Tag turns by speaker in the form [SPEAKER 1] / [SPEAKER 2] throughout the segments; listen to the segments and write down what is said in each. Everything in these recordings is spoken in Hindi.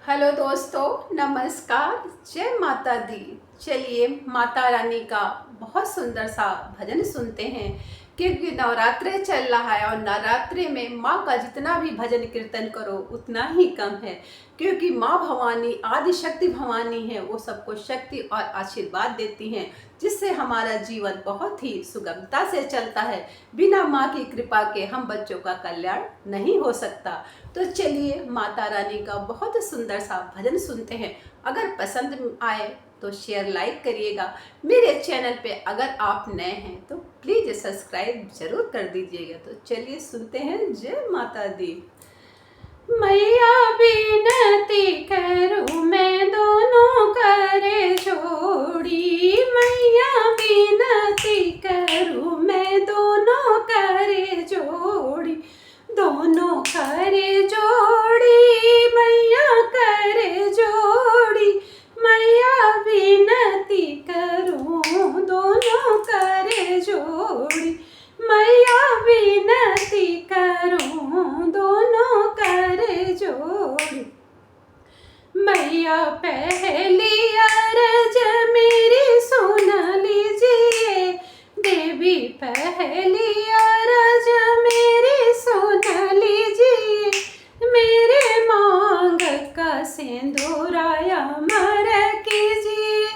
[SPEAKER 1] हेलो दोस्तों, नमस्कार। जय माता दी। चलिए माता रानी का बहुत सुंदर सा भजन सुनते हैं, क्योंकि नवरात्रे चल रहा है और नवरात्रे में माँ का जितना भी भजन कीर्तन करो उतना ही कम है, क्योंकि माँ भवानी आदि शक्ति भवानी है। वो सबको शक्ति और आशीर्वाद देती हैं, जिससे हमारा जीवन बहुत ही सुगमता से चलता है। बिना माँ की कृपा के हम बच्चों का कल्याण नहीं हो सकता। तो चलिए माता रानी का बहुत सुंदर सा भजन सुनते हैं। अगर पसंद आए तो शेयर लाइक करिएगा। मेरे चैनल पे अगर आप नए हैं तो प्लीज़ सब्सक्राइब जरूर कर दीजिएगा। तो चलिए सुनते हैं। जय माता दी। मैया बिनती करूँ मैं दोनों करे जोड़ी, मैया बिनती करूँ मैं दोनों करे जोड़ी, दोनों करे जोड़ी, मैया करे जोड़ी, मैया बिनती करूँ दोनों करे जोड़ी, मैया बिनती करूँ दोनों करे जोड़ी। मैया पहली अरज मेरी सुन लीजिए, देवी पहली अरज मेरी सुन लीजिए, मेरे मांग का सिंदूराया अमर कीजिए,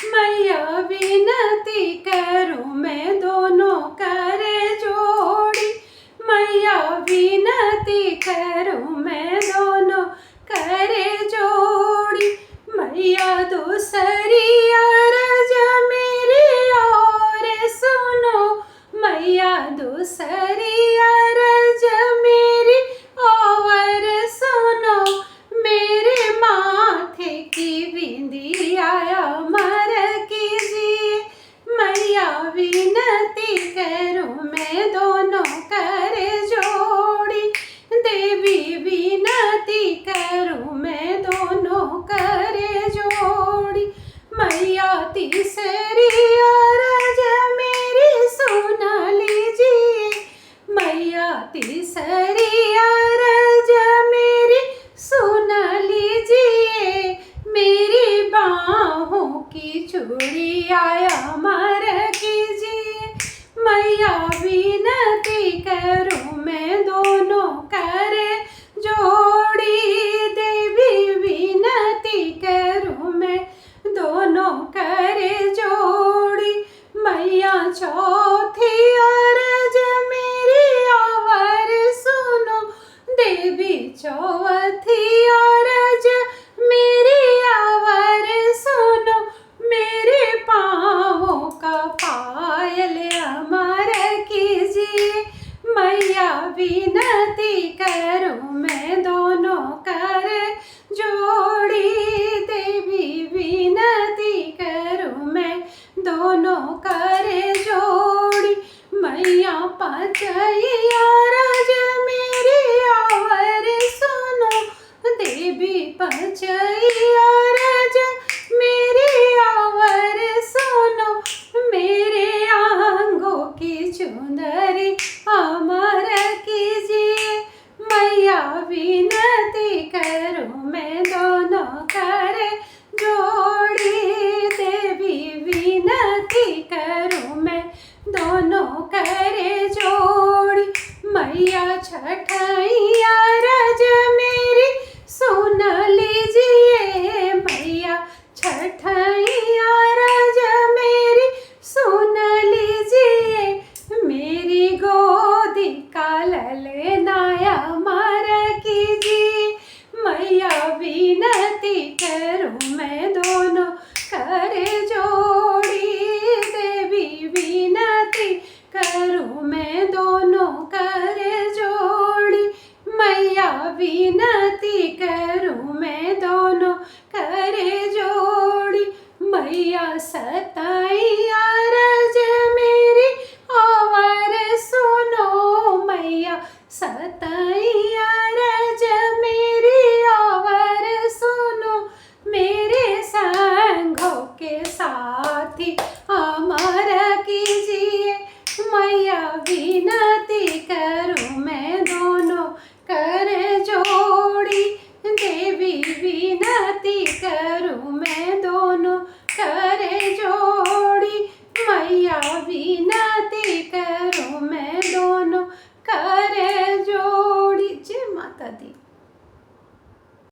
[SPEAKER 1] मैया विनती करूँ मैं दोनों करे जोड़ी, मैया विनती करूँ मैं दोनों करे जोड़ी, मैया दूसरी अरज मेरी और सुनो, मैया दूसरी अरज मेरी और सुनो, मेरे माथे की बिंदिया अमर कीजिए, मैया विनती करूँ मैं दोनों करे जोड़ी, देवी विनती करूँ मैं दोनों करे जोड़ी, मैया तीसरी अरज मेरी सुन लीजिए, मैया तीसरी अरज मेरी सुन लीजिए, मेरी बाहों की चूड़िया अमर कीजिए, मैया विनती करूँ मैं दोनों करे जोड़ी, देवी विनती करूँ मैं दोनों करे जोड़ी, मैया चौथी अरज मेरी आवर सुनो, देवी चौथी अरज मेरी आवर सुनो, मेरे पाँवों का पायल अमर कीजिए, मैया विनती करूँ मैं दोनों करे जोड़ी, देवी विनती करूँ मैं दोनों करे जोड़ी, मैया पाँचई अरज मेरी आवर सुनो, देवी पाँचई अरज मेरी आवर सुनो, मेरे आंगों की चुंदरी अमर कीजिए, मैया विनती करूँ मैं दोनों करे जोड़ी, देवी विनती करूँ मैं दोनों करे जोड़ी, मैया छठई अरज मेरी सुन लीजिए, मैया छठई अरज मेरी सुन लीजिए, मेरी गोदी का ललनाया अमर कीजिए, मैया विनती करूँ मैं दोनों करे जोड़ी, देवी विनती करूँ मैं दोनों करे जोड़ी, मैया विनती करूँ मैं दोनों करे जोड़ी, मैया सताई अरज मेरी आवर सुनो, मैया सताई अरज मेरी आवर सुनो, मेरे संघों के साथ आरती करूं